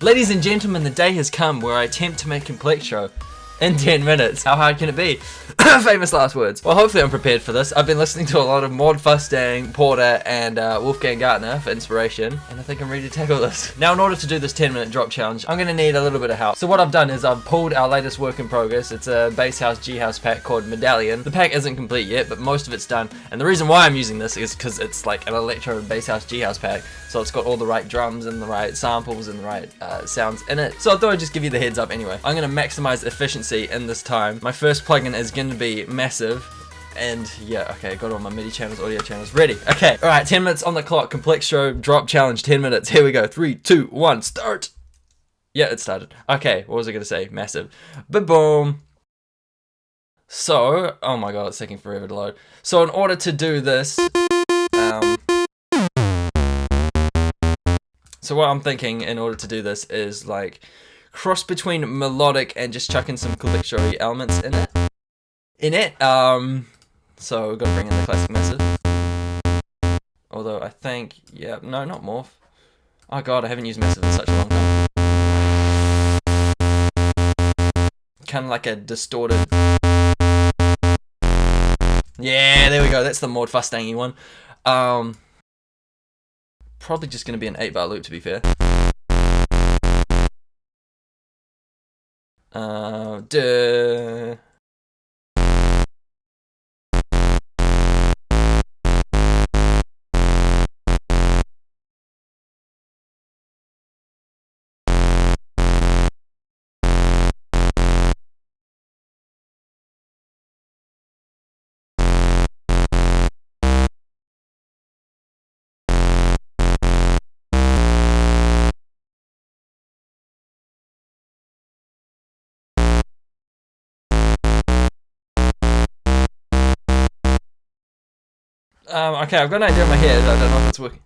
Ladies and gentlemen, the day has come where I attempt to make Complextro in 10 minutes. How hard can it be? Famous last words. Well, hopefully I'm prepared for this. I've been listening to a lot of Mod Fustang, Porter, and Wolfgang Gartner for inspiration, and I think I'm ready to tackle this. Now, in order to do this 10-minute drop challenge, I'm going to need a little bit of help. So what I've done is I've pulled our latest work in progress. It's a bass house, G house pack called Medallion. The pack isn't complete yet, but most of it's done. And the reason why I'm using this is because it's like an electro bass house, G house pack. So it's got all the right drums and the right samples and the right sounds in it. So I thought I'd just give you the heads up anyway. I'm going to maximize efficiency in this time. My first plugin is going to be Massive. And yeah, okay, got all my MIDI channels, audio channels ready. Okay, alright, 10 minutes on the clock. Complextro drop challenge, 10 minutes. Here we go. 3, 2, 1, start. Yeah, it started. Okay, what was I going to say? Massive. Ba-boom. So, oh my god, it's taking forever to load. So in order to do this, so what I'm thinking in order to do this is like cross between melodic and just chuck in some Complextro elements in it. So we've got to bring in the classic Massive. Although I think, yeah, no, not Morph. Oh god, I haven't used Massive in such a long time. Kind of like a distorted. Yeah, there we go. That's the Mod Fustangy one. Probably just going to be an 8-bar loop, to be fair. Duh. Okay, I've got an idea in my head. I don't know if it's working.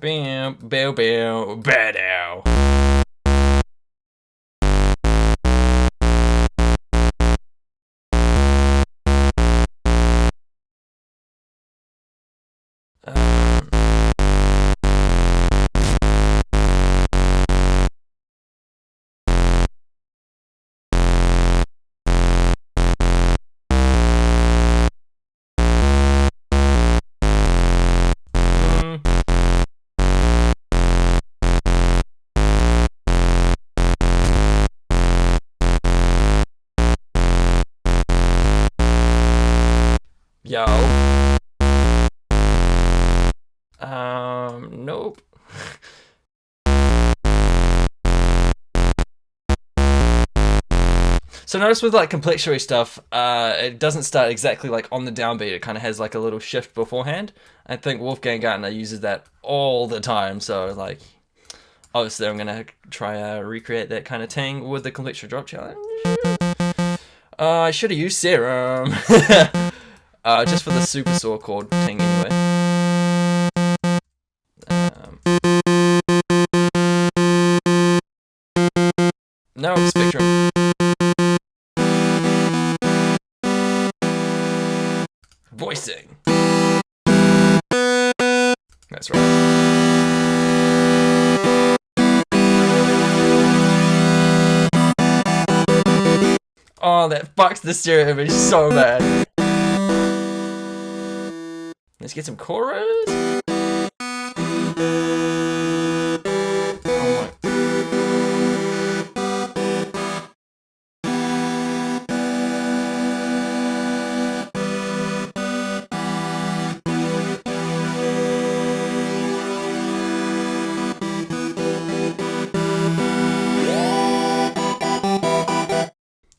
Bam, bow, bow, badow. Yo. Nope. So notice with like Complextro stuff, it doesn't start exactly like on the downbeat. It kind of has like a little shift beforehand. I think Wolfgang Gartner uses that all the time. So like, obviously I'm gonna try recreate that kind of thing with the Complextro drop challenge. I should have used Serum. Just for the super saw chord thing anyway. No, Spectrum. Voicing. That's right. Oh, that fucks the stereo image so bad. Let's get some chorus.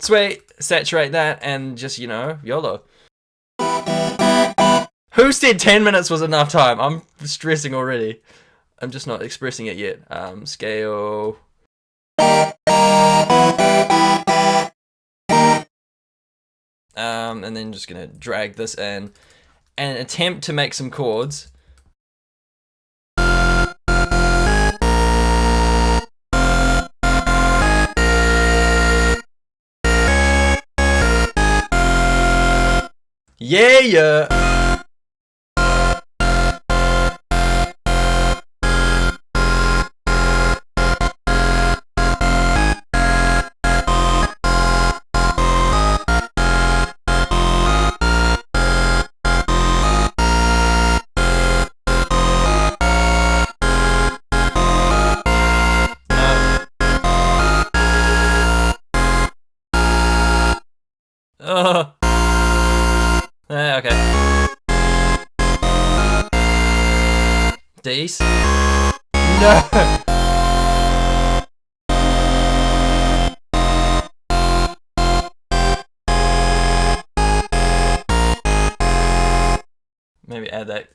Sweet, saturate that and just, you know, YOLO. Who said 10 minutes was enough time? I'm stressing already. I'm just not expressing it yet. Scale. And then just gonna drag this in and attempt to make some chords. Yeah, yeah. Okay. D's. No! Maybe add that.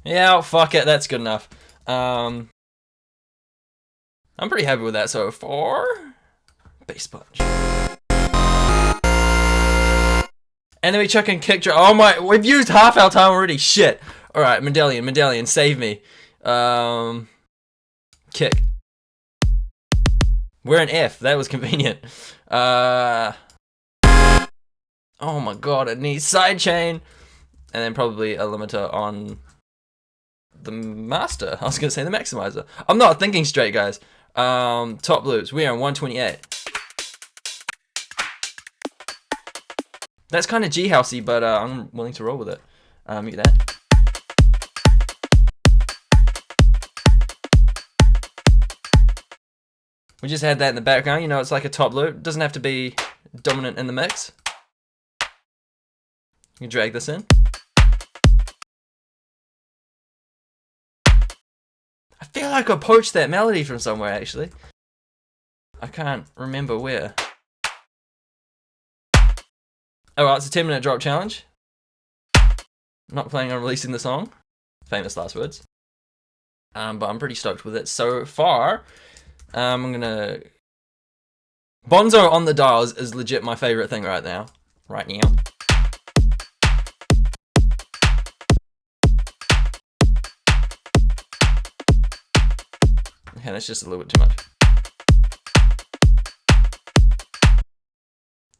Yeah, fuck it, that's good enough. I'm pretty happy with that so far. Bass punch. And then we chuck in kick drum. Oh my, we've used half our time already. Shit. Alright, medallion, save me. Kick. We're in F, that was convenient. Oh my god, it needs sidechain. And then probably a limiter on the master. I was gonna say the maximizer. I'm not thinking straight, guys. Top loops, we are on 128. That's kind of G-housey, but I'm willing to roll with it. Mute that. We just had that in the background, you know, it's like a top loop. It doesn't have to be dominant in the mix. You can drag this in. I feel like I poached that melody from somewhere, actually. I can't remember where. Alright, it's a 10-minute drop challenge. Not planning on releasing the song. Famous last words. But I'm pretty stoked with it so far. I'm gonna... Bonzo on the dials is legit my favorite thing right now. Okay, that's just a little bit too much.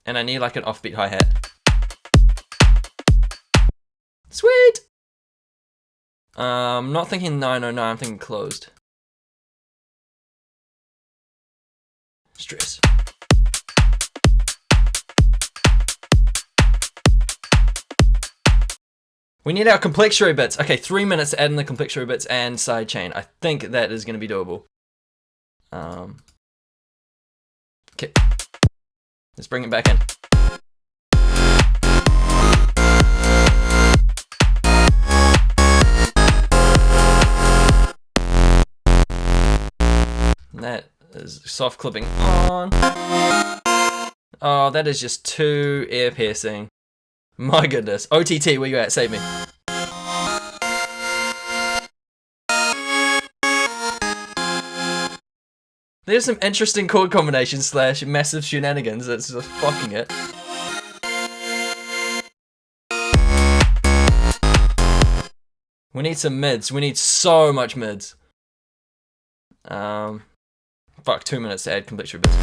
And I need like an offbeat hi-hat. Sweet! Not thinking 909, I'm thinking closed. Stress. We need our Complextro bits. Okay, 3 minutes to add in the Complextro bits and sidechain. I think that is going to be doable. Okay. Let's bring it back in. And that is soft clipping on. Oh, that is just too ear piercing. My goodness. OTT, where you at? Save me. There's some interesting chord combinations / massive shenanigans that's just fucking it. We need some mids. We need so much mids. Fuck, 2 minutes to add Complextro bits.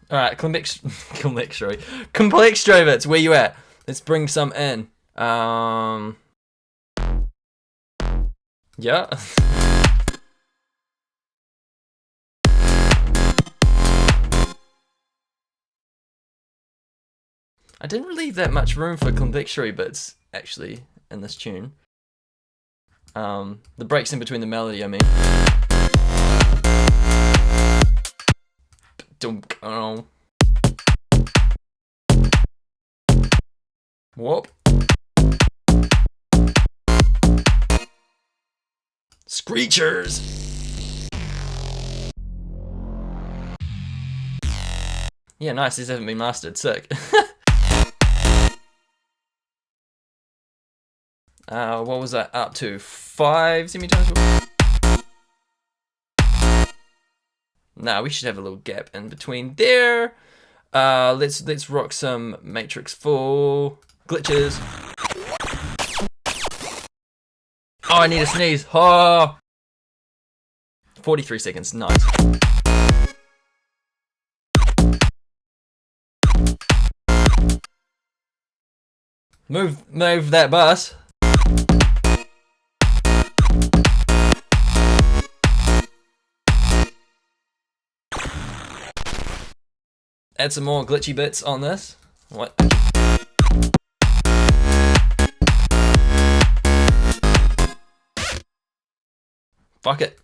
Alright, Complextro bits, where you at? Let's bring some in. Yeah. I didn't leave that much room for Complextro bits, actually, in this tune. The breaks in between the melody, I mean. Oh. Whoop. Screechers! Yeah, nice, these haven't been mastered, sick. What was that up to? 5 semitones? Nah, we should have a little gap in between there. Let's rock some Matrix Full glitches. Oh, I need a sneeze. Oh. 43 seconds, nice. Move that bus. Add some more glitchy bits on this. What? Fuck it.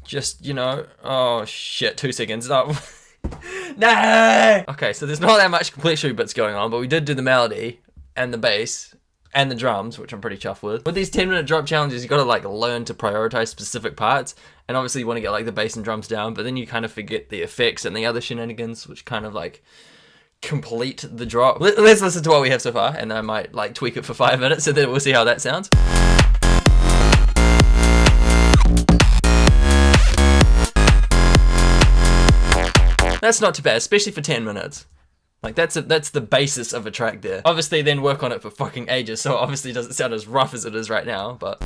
Just, you know, oh shit, 2 seconds. No. No! Okay, so there's not that much Complextro bits going on, but we did do the melody and the bass and the drums, which I'm pretty chuffed with. With these 10-minute drop challenges, you gotta like learn to prioritize specific parts, and obviously you want to get like the bass and drums down, but then you kind of forget the effects and the other shenanigans, which kind of like complete the drop. Let's listen to what we have so far, and I might like tweak it for 5 minutes, and then we'll see how that sounds. That's not too bad, especially for 10 minutes. Like, that's the basis of a track there. Obviously, then work on it for fucking ages, so it obviously doesn't sound as rough as it is right now, but...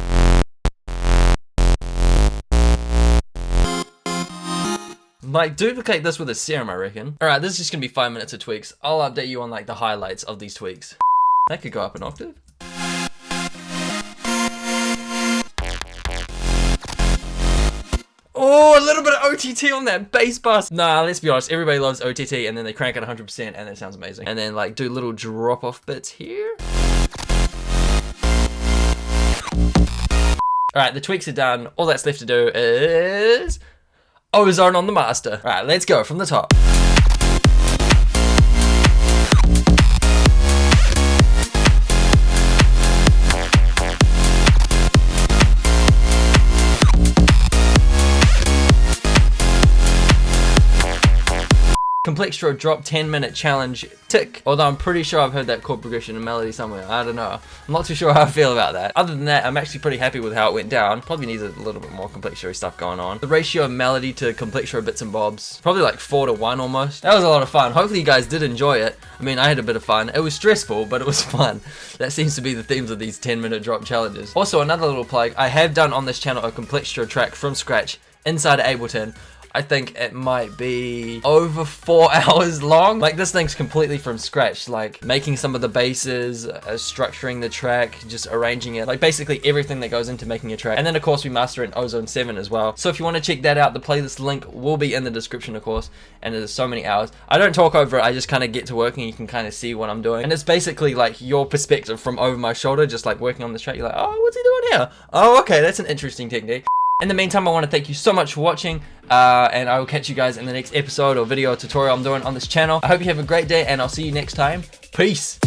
like, duplicate this with a serum, I reckon. Alright, this is just gonna be 5 minutes of tweaks. I'll update you on, like, the highlights of these tweaks. That could go up an octave. Oh, a little bit of OTT on that bass bus. Nah, let's be honest, everybody loves OTT, and then they crank it 100% and it sounds amazing. And then like do little drop off bits here. Alright, the tweaks are done. All that's left to do is ozone on the master. Alright, let's go from the top. Complextro drop 10-minute challenge tick. Although I'm pretty sure I've heard that chord progression and melody somewhere. I don't know. I'm not too sure how I feel about that. Other than that, I'm actually pretty happy with how it went down. Probably needs a little bit more Complextro stuff going on. The ratio of melody to Complextro bits and bobs, probably like 4:1 almost. That was a lot of fun. Hopefully you guys did enjoy it. I mean, I had a bit of fun. It was stressful, but it was fun. That seems to be the themes of these 10-minute drop challenges. Also, another little plug. I have done on this channel a Complextro track from scratch inside of Ableton. I think it might be over 4 hours long. Like, this thing's completely from scratch, like making some of the basses, structuring the track, just arranging it, like basically everything that goes into making a track. And then of course we master it in Ozone 7 as well. So if you want to check that out, the playlist link will be in the description of course, and there's so many hours. I don't talk over it, I just kind of get to work and you can kind of see what I'm doing. And it's basically like your perspective from over my shoulder, just like working on this track. You're like, oh, what's he doing here? Oh, okay, that's an interesting technique. In the meantime, I want to thank you so much for watching, and I will catch you guys in the next episode or video or tutorial I'm doing on this channel. I hope you have a great day, and I'll see you next time. Peace!